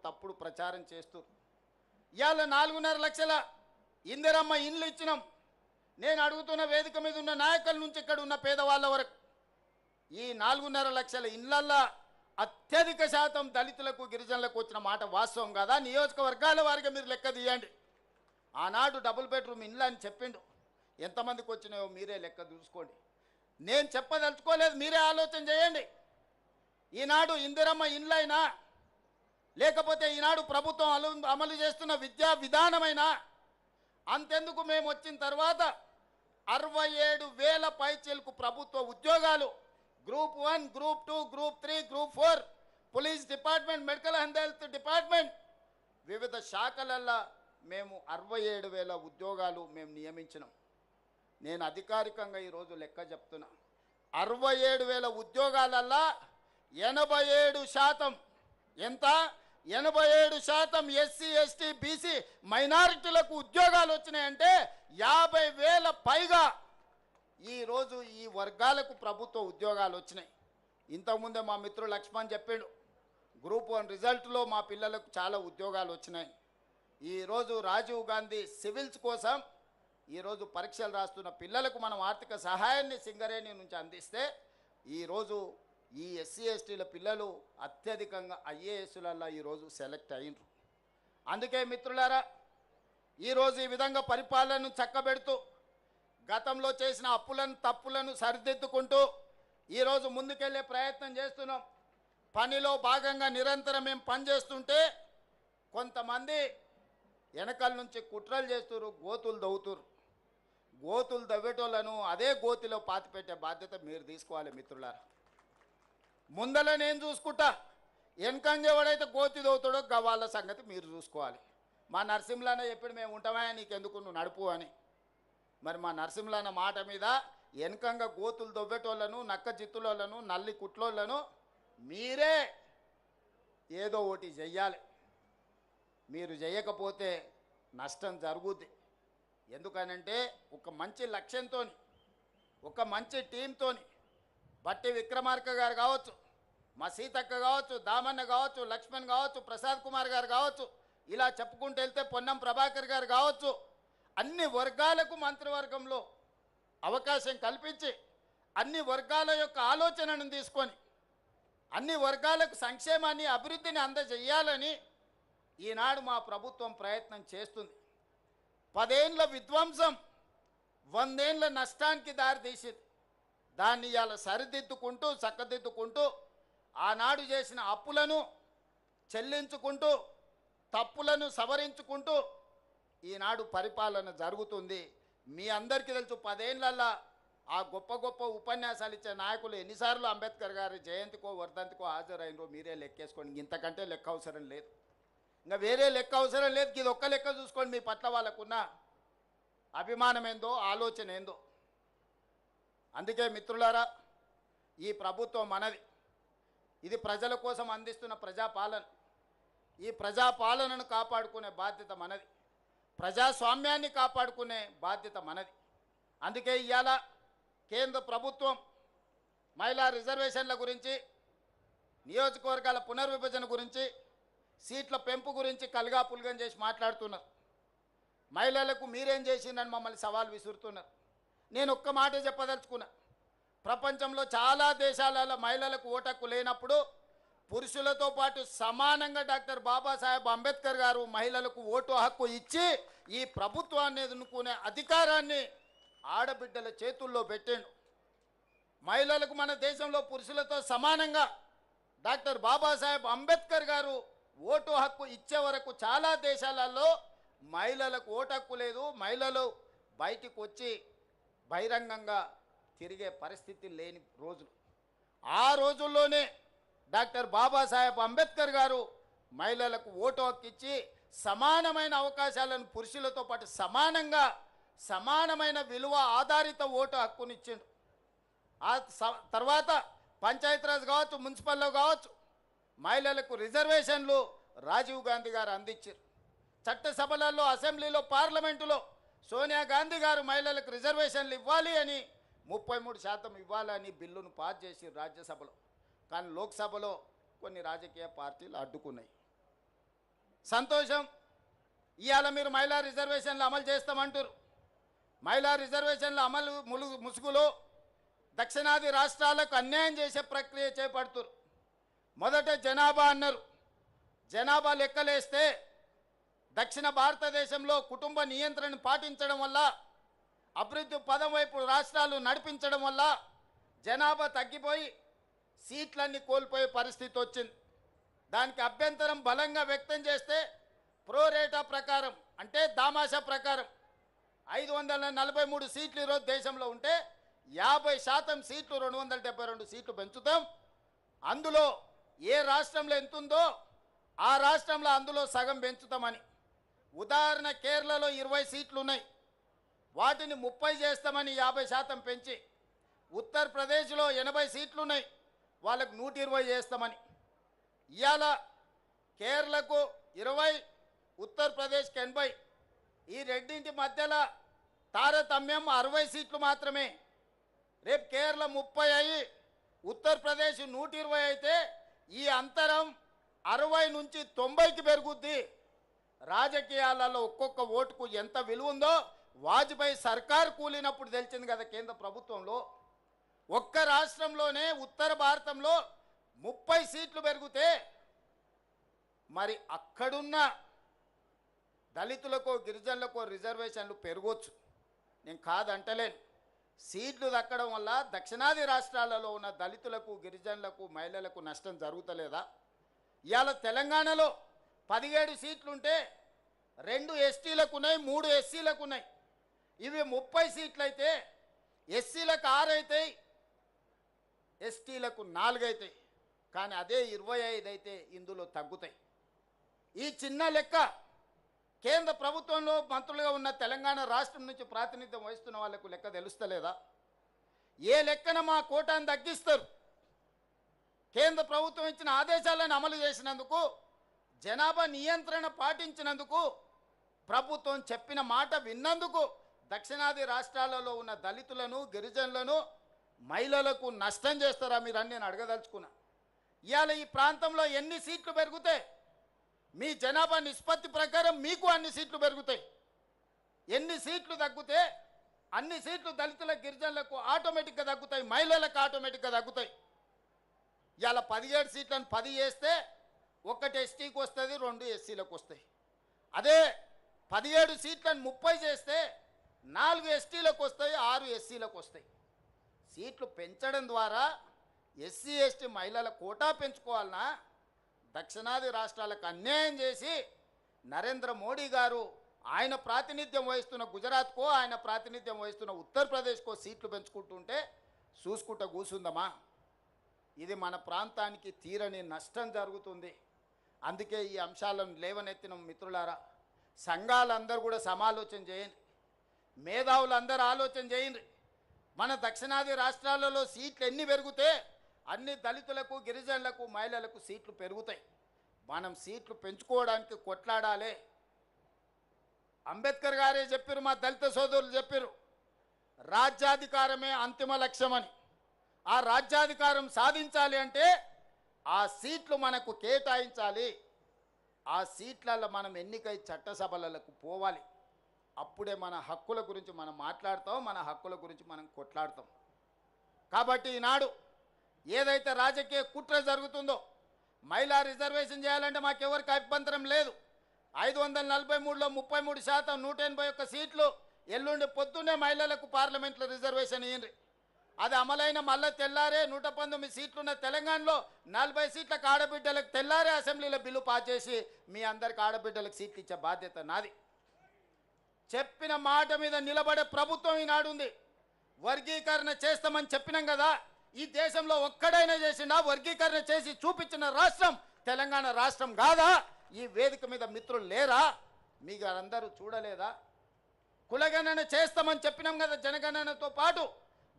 తప్పుడు ప్రచారం చేస్తూ ఇవాళ 4.5 లక్షల ఇందిరమ్మ ఇండ్లు ఇచ్చినాం. నేను అడుగుతున్న వేదిక మీద ఉన్న నాయకుల నుంచి ఇక్కడ ఉన్న పేదవాళ్ళ వరకు ఈ 4.5 లక్షల ఇండ్లల్లో అత్యధిక శాతం దళితులకు గిరిజనులకు వచ్చిన మాట వాస్తవం కదా? నియోజకవర్గాల వారిగా మీరు లెక్క తీయండి. ఆనాడు డబుల్ బెడ్రూమ్ ఇండ్లు అని చెప్పిండు, ఎంతమందికి వచ్చినాయో మీరే లెక్క చూసుకోండి. నేను చెప్పదలుచుకోలేదు, మీరే ఆలోచన చేయండి. ఈనాడు ఇందిరమ్మ ఇండ్లైనా లేకపోతే ఈనాడు ప్రభుత్వం అమలు చేస్తున్న విద్యా విధానమైనా అంతెందుకు మేము వచ్చిన తర్వాత 67,000 పైచీలకు ప్రభుత్వ ఉద్యోగాలు group 1, group 2, group 3, group 4, police department, medical and health department వివిధ శాఖలల్లో మేము 67,000 ఉద్యోగాలు మేము నియమించినాం. నేను అధికారికంగా ఈరోజు లెక్క చెప్తున్నా. 67,000 ఉద్యోగాలల్లో 87% ఎంత? 87% ఎస్సీ, ఎస్టీ, బీసీ మైనారిటీలకు ఉద్యోగాలు వచ్చినాయంటే 50,000 పైగా ఈరోజు ఈ వర్గాలకు ప్రభుత్వ ఉద్యోగాలు వచ్చినాయి. ఇంతకుముందే మా మిత్రుడు లక్ష్మణ్ చెప్పాడు, గ్రూప్ 1 రిజల్ట్లో మా పిల్లలకు చాలా ఉద్యోగాలు వచ్చినాయి. ఈరోజు రాజీవ్ గాంధీ సివిల్స్ కోసం ఈరోజు పరీక్షలు రాస్తున్న పిల్లలకు మనం ఆర్థిక సహాయాన్ని సింగరేణి నుంచి అందిస్తే ఈరోజు ఈ ఎస్సీ ఎస్టీల పిల్లలు అత్యధికంగా ఐఏఎస్లలో ఈరోజు సెలెక్ట్ అయినరు. అందుకే మిత్రులారా, ఈరోజు ఈ విధంగా పరిపాలనను చక్కబెడుతూ గతంలో చేసిన అప్పులను తప్పులను సరిదిద్దుకుంటూ ఈరోజు ముందుకెళ్ళే ప్రయత్నం చేస్తున్నాం. పనిలో భాగంగా నిరంతరం మేము పనిచేస్తుంటే కొంతమంది వెనకాల నుంచి కుట్రలు చేస్తున్నారు, గోతులు దవ్వుతున్నారు. గోతులు దవ్వేటోళ్ళను అదే గోతిలో పాతిపెట్టే బాధ్యత మీరు తీసుకోవాలి మిత్రులారా. ముందల నేను చూసుకుంటా, వెనకంజేవాడైతే గోతి దవ్వుతాడో వాళ్ళ సంగతి మీరు చూసుకోవాలి. మా నరసింహులన్న చెప్పాడు, మేము ఉంటామా నీకెందుకు, నువ్వు నడుపు అని. మరి మా నరసింహులన్న మాట మీద వెనకంగా గోతులు దవ్వేటోళ్ళను, నక్క జిత్తులోళ్ళను, నల్లి కుట్లోళ్ళను మీరే ఏదో ఒకటి చెయ్యాలి. మీరు చేయకపోతే నష్టం జరుగుద్ది. ఎందుకనంటే ఒక మంచి లక్ష్యంతో, ఒక మంచి టీంతో బట్టి విక్రమార్క గారు కావచ్చు, మా సీతక్క కావచ్చు, దామన్న కావచ్చు, లక్ష్మణ్ కావచ్చు, ప్రసాద్ కుమార్ గారు కావచ్చు, ఇలా చెప్పుకుంటూ వెళ్తే పొన్నం ప్రభాకర్ గారు కావచ్చు, అన్ని వర్గాలకు మంత్రివర్గంలో అవకాశం కల్పించి అన్ని వర్గాల యొక్క ఆలోచనను తీసుకొని అన్ని వర్గాలకు సంక్షేమాన్ని, అభివృద్ధిని అందజేయాలని ఈనాడు మా ప్రభుత్వం ప్రయత్నం చేస్తుంది. 10 ఏళ్ళ విధ్వంసం 100 ఏళ్ళ నష్టానికి దారితీసింది. దాన్ని ఇవాళ సరిదిద్దుకుంటూ చక్కదిద్దుకుంటూ ఆనాడు చేసిన అప్పులను చెల్లించుకుంటూ తప్పులను సవరించుకుంటూ ఈనాడు పరిపాలన జరుగుతుంది. మీ అందరికీ తెలుసు, 10 ఏళ్ళల్లో ఆ గొప్ప గొప్ప ఉపన్యాసాలు ఇచ్చే నాయకులు ఎన్నిసార్లు అంబేద్కర్ గారి జయంతికో వర్ధంతికో హాజరైనరో మీరే లెక్కేసుకోండి. ఇంతకంటే లెక్క అవసరం లేదు, ఇంకా వేరే లెక్క అవసరం లేదు. ఇది ఒక్క లెక్క చూసుకోండి, మీ పట్ల వాళ్ళకున్న అభిమానం ఏందో, ఆలోచన ఏందో. అందుకే మిత్రులారా, ఈ ప్రభుత్వం మనది. ఇది ప్రజల కోసం అందిస్తున్న ప్రజాపాలన. ఈ ప్రజాపాలనను కాపాడుకునే బాధ్యత మనది, ప్రజాస్వామ్యాన్ని కాపాడుకునే బాధ్యత మనది. అందుకే ఇవాళ కేంద్ర ప్రభుత్వం మహిళా రిజర్వేషన్ల గురించి, నియోజకవర్గాల పునర్విభజన గురించి, సీట్ల పెంపు గురించి కలగాపులగం చేసి మాట్లాడుతున్నారు. మహిళలకు మీరేం చేసిందని మమ్మల్ని సవాల్ విసురుతున్నారు. నేను ఒక్క మాట చెప్పదలుచుకున్నా, ప్రపంచంలో చాలా దేశాలలో మహిళలకు ఓటు హక్కు లేనప్పుడు పురుషులతో పాటు సమానంగా డాక్టర్ బాబాసాహెబ్ అంబేద్కర్ గారు మహిళలకు ఓటు హక్కు ఇచ్చి ఈ ప్రభుత్వాన్ని ఎదుర్కొనే అధికారాన్ని ఆడబిడ్డల చేతుల్లో పెట్టాడు. మహిళలకు మన దేశంలో పురుషులతో సమానంగా డాక్టర్ బాబాసాహెబ్ అంబేద్కర్ గారు ఓటు హక్కు ఇచ్చే వరకు చాలా దేశాలలో మహిళలకు ఓటు హక్కు లేదు. మహిళలు బయటికి వచ్చి బహిరంగంగా తిరిగే పరిస్థితి లేని రోజులు. ఆ రోజుల్లోనే డాక్టర్ బాబాసాహెబ్ అంబేద్కర్ గారు మహిళలకు ఓటు హక్కు ఇచ్చి సమానమైన అవకాశాలను పురుషులతో పాటు సమానమైన విలువ ఆధారిత ఓటు హక్కునిచ్చిండు. ఆ తర్వాత పంచాయతీరాజ్ కావచ్చు, మున్సిపల్లో కావచ్చు, మహిళలకు రిజర్వేషన్లు రాజీవ్ గాంధీ గారు అందించారు. చట్టసభలలో, అసెంబ్లీలో, పార్లమెంటులో సోనియా గాంధీ గారు మహిళలకు రిజర్వేషన్లు ఇవ్వాలి అని 33% ఇవ్వాలని బిల్లును పాస్ చేసి రాజ్యసభలో. కానీ లోక్సభలో కొన్ని రాజకీయ పార్టీలు అడ్డుకున్నాయి. సంతోషం. ఇవాళ మీరు మహిళా రిజర్వేషన్లు అమలు చేస్తామంటారు. మహిళా రిజర్వేషన్ల అమలు ముసుగులో దక్షిణాది రాష్ట్రాలకు అన్యాయం చేసే ప్రక్రియ చేపడుతున్నారు. మొదట జనాభా అన్నారు. జనాభా లెక్కలేస్తే దక్షిణ భారతదేశంలో కుటుంబ నియంత్రణను పాటించడం వల్ల, అభివృద్ధి పదం వైపు రాష్ట్రాలు నడిపించడం వల్ల జనాభా తగ్గిపోయి సీట్లన్నీ కోల్పోయే పరిస్థితి వచ్చింది. దానికి అభ్యంతరం బలంగా వ్యక్తం చేస్తే ప్రోరేటా ప్రకారం, అంటే దామాషా ప్రకారం 543 సీట్లు ఈరోజు దేశంలో ఉంటే 50% సీట్లు 272 సీట్లు పెంచుతాం. అందులో ఏ రాష్ట్రంలో ఎంత ఉందో ఆ రాష్ట్రంలో అందులో సగం పెంచుతామని. ఉదాహరణ, కేరళలో 20 సీట్లు ఉన్నాయి, వాటిని 30 చేస్తామని 50% పెంచి. ఉత్తరప్రదేశ్లో 80 సీట్లు ఉన్నాయి, వాళ్ళకు 120 చేస్తామని. ఇవాళ కేరళకు 20, ఉత్తరప్రదేశ్కి 80. ఈ రెండింటి మధ్యలో తారతమ్యం 60 సీట్లు మాత్రమే. రేపు కేరళ 30 అయ్యి ఉత్తరప్రదేశ్ 120 అయితే ఈ అంతరం 60 నుంచి 90కి పెరుగుద్ది. రాజకీయాలలో ఒక్కొక్క ఓటుకు ఎంత విలువ ఉందో వాజ్పేయి సర్కారు కూలినప్పుడు తెలిసింది కదా. కేంద్ర ప్రభుత్వంలో ఒక్క రాష్ట్రంలోనే ఉత్తర భారతంలో 30 సీట్లు పెరిగితే మరి అక్కడున్న దళితులకో గిరిజనులకో రిజర్వేషన్లు పెరగవచ్చు, నేను కాదంటలేను. సీట్లు దక్కడం వల్ల దక్షిణాది రాష్ట్రాలలో ఉన్న దళితులకు, గిరిజనులకు, మహిళలకు నష్టం జరుగుతలేదా? ఇవాళ తెలంగాణలో 17 సీట్లుంటే 2 ఎస్టీలకు ఉన్నాయి, 3 ఎస్సీలకు ఉన్నాయి. ఇవి 30 సీట్లు అయితే ఎస్సీలకు 6 అవుతాయి, ఎస్టీలకు 4 అవుతాయి. కానీ అదే 25 అయితే ఇందులో తగ్గుతాయి. ఈ చిన్న లెక్క కేంద్ర ప్రభుత్వంలో మంత్రులుగా ఉన్న తెలంగాణ రాష్ట్రం నుంచి ప్రాతినిధ్యం వహిస్తున్న వాళ్లకు లెక్క తెలుస్తలేదా? ఏ లెక్కన మా కోటాను తగ్గిస్తారు? కేంద్ర ప్రభుత్వం ఇచ్చిన ఆదేశాలను అమలు చేసినందుకు, జనాభా నియంత్రణ పాటించినందుకు, ప్రభుత్వం చెప్పిన మాట విన్నందుకు దక్షిణాది రాష్ట్రాలలో ఉన్న దళితులను, గిరిజనులను, మహిళలకు నష్టం చేస్తారా మీరు అని నేను అడగదలుచుకున్నా. ఇవాళ ఈ ప్రాంతంలో ఎన్ని సీట్లు పెరుగుతాయి? మీ జనాభా నిష్పత్తి ప్రకారం మీకు అన్ని సీట్లు పెరుగుతాయి. ఎన్ని సీట్లు తగ్గితే అన్ని సీట్లు దళితులకు, గిరిజనులకు ఆటోమేటిక్గా తగ్గుతాయి, మహిళలకు ఆటోమేటిక్గా తగ్గుతాయి. ఇవాళ 17 సీట్లను 10 చేస్తే 1 ఎస్టీకి వస్తుంది, 2 ఎస్సీలకు వస్తాయి. అదే 17 సీట్లను 30 చేస్తే 4 ఎస్టీలకు వస్తాయి, 6 ఎస్సీలకు వస్తాయి. సీట్లు పెంచడం ద్వారా ఎస్సీ ఎస్టీ మహిళల కోటా పెంచుకోవాలన్నా దక్షిణాది రాష్ట్రాలకు అన్యాయం చేసి నరేంద్ర మోడీ గారు ఆయన ప్రాతినిధ్యం వహిస్తున్న గుజరాత్కో, ఆయన ప్రాతినిధ్యం వహిస్తున్న ఉత్తరప్రదేశ్కో సీట్లు పెంచుకుంటుంటే చూసుకుంటూ కూర్చుందమా? ఇది మన ప్రాంతానికి తీరని నష్టం జరుగుతుంది. అందుకే ఈ అంశాలను లేవనెత్తిన మిత్రులారా, సంఘాలందరూ కూడా సమాలోచన చేయండి, మేధావులందరూ ఆలోచన చేయండి. మన దక్షిణాది రాష్ట్రాలలో సీట్లు ఎన్ని పెరిగితే అన్ని దళితులకు, గిరిజనులకు, మహిళలకు సీట్లు పెరుగుతాయి. మనం సీట్లు పెంచుకోవడానికి కొట్లాడాలి. అంబేద్కర్ గారే చెప్పారు, మా దళిత సోదరులు చెప్పారు, రాజ్యాధికారమే అంతిమ లక్ష్యమని. ఆ రాజ్యాధికారం సాధించాలి అంటే ఆ సీట్లు మనకు కేటాయించాలి. ఆ సీట్లలో మనం ఎన్నికై చట్టసభలకు పోవాలి. అప్పుడే మన హక్కుల గురించి మనం మాట్లాడతాం, మన హక్కుల గురించి మనం కొట్లాడతాం. కాబట్టి ఈనాడు ఏదైతే రాజకీయ కుట్ర జరుగుతుందో, మహిళా రిజర్వేషన్ చేయాలంటే మాకెవరికి అభ్యంతరం లేదు. 543లో 33%, 181 సీట్లు ఎల్లుండి పొద్దున్నే మహిళలకు పార్లమెంట్లో రిజర్వేషన్ ఇయ్యండి. అది అమలైన మళ్ళీ తెల్లారే 119 సీట్లున్న తెలంగాణలో 40 సీట్లకు ఆడబిడ్డలకు తెల్లారే అసెంబ్లీలో బిల్లు పాస్ చేసి మీ అందరికి ఆడబిడ్డలకు సీట్లు ఇచ్చే బాధ్యత నాది. చెప్పిన మాట మీద నిలబడే ప్రభుత్వం ఈనాడు ఉంది. వర్గీకరణ చేస్తామని చెప్పినాం కదా, ఈ దేశంలో ఒక్కడైనా చేసిండా? వర్గీకరణ చేసి చూపించిన రాష్ట్రం తెలంగాణ రాష్ట్రం కాదా? ఈ వేదిక మీద మిత్రులు లేరా? మీకు అందరూ చూడలేదా? కులగణన చేస్తామని చెప్పినాం కదా. జనగణనతో పాటు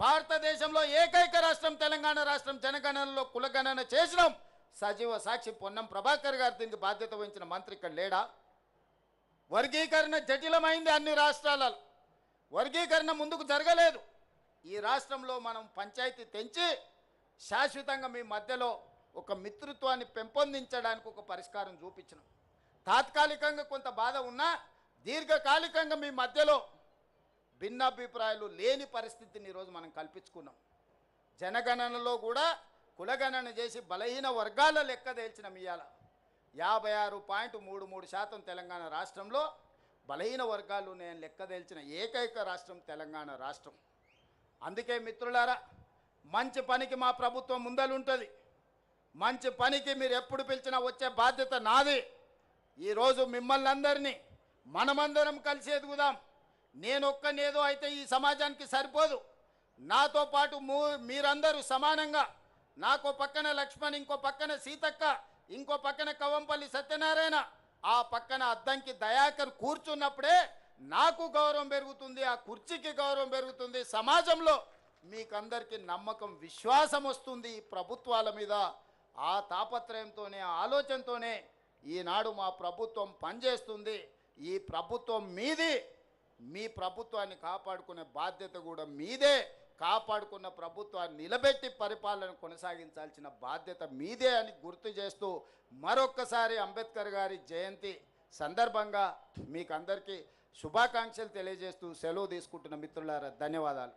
భారతదేశంలో ఏకైక రాష్ట్రం తెలంగాణ రాష్ట్రం. జనగణనలో కులగణన చేసినాం. సజీవ సాక్షి పొన్నం ప్రభాకర్ గారు దీనికి బాధ్యత వహించిన మంత్రి ఇక్కడ లేడా? వర్గీకరణ జటిలమైంది అన్ని రాష్ట్రాలలో. వర్గీకరణ ముందుకు జరగలేదు. ఈ రాష్ట్రంలో మనం పంచాయతీ తెంచి శాశ్వతంగా మీ మధ్యలో ఒక మిత్రత్వాన్ని పెంపొందించడానికి ఒక పరిష్కారం చూపించినాం. తాత్కాలికంగా కొంత బాధ ఉన్నా దీర్ఘకాలికంగా మీ మధ్యలో భిన్నాభిప్రాయాలు లేని పరిస్థితిని ఈరోజు మనం కల్పించుకున్నాం. జనగణనలో కూడా కులగణన చేసి బలహీన వర్గాల లెక్క తేల్చిన ఇవాళ 56.33% తెలంగాణ రాష్ట్రంలో బలహీన వర్గాలు నేను లెక్క తేల్చిన ఏకైక రాష్ట్రం తెలంగాణ రాష్ట్రం. అందుకే మిత్రులారా, మంచి పనికి మా ప్రభుత్వం ముందలుంటుంది. మంచి పనికి మీరు ఎప్పుడు పిలిచినా వచ్చే బాధ్యత నాది. ఈరోజు మిమ్మల్ని అందరినీ మనమందరం కలిసి ఎదుగుదాం. నేనొక్కనేదో అయితే ఈ సమాజానికి సరిపోదు. నాతో పాటు మీరందరూ సమానంగా, నాకో పక్కన లక్ష్మణ్, ఇంకో పక్కన సీతక్క, ఇంకో పక్కన కవంపల్లి సత్యనారాయణ, ఆ పక్కన అద్దంకి దయాకర్ కూర్చున్నప్పుడే నాకు గౌరవం పెరుగుతుంది, ఆ కుర్చీకి గౌరవం పెరుగుతుంది. సమాజంలో మీకందరికీ నమ్మకం, విశ్వాసం వస్తుంది ఈ ప్రభుత్వాల మీద. ఆ తాపత్రయంతోనే, ఆలోచనతోనే ఈనాడు మా ప్రభుత్వం పనిచేస్తుంది. ఈ ప్రభుత్వం మీది. మీ ప్రభుత్వాన్ని కాపాడుకునే బాధ్యత కూడా మీదే. కాపాడుకున్న ప్రభుత్వాన్ని నిలబెట్టి పరిపాలన కొనసాగించాల్సిన బాధ్యత మీదే అని గుర్తు చేస్తూ మరొక్కసారి అంబేద్కర్ గారి జయంతి సందర్భంగా మీకు అందరికీ శుభాకాంక్షలు తెలియజేస్తూ సెలవు తీసుకుంటున్న మిత్రులారా, ధన్యవాదాలు.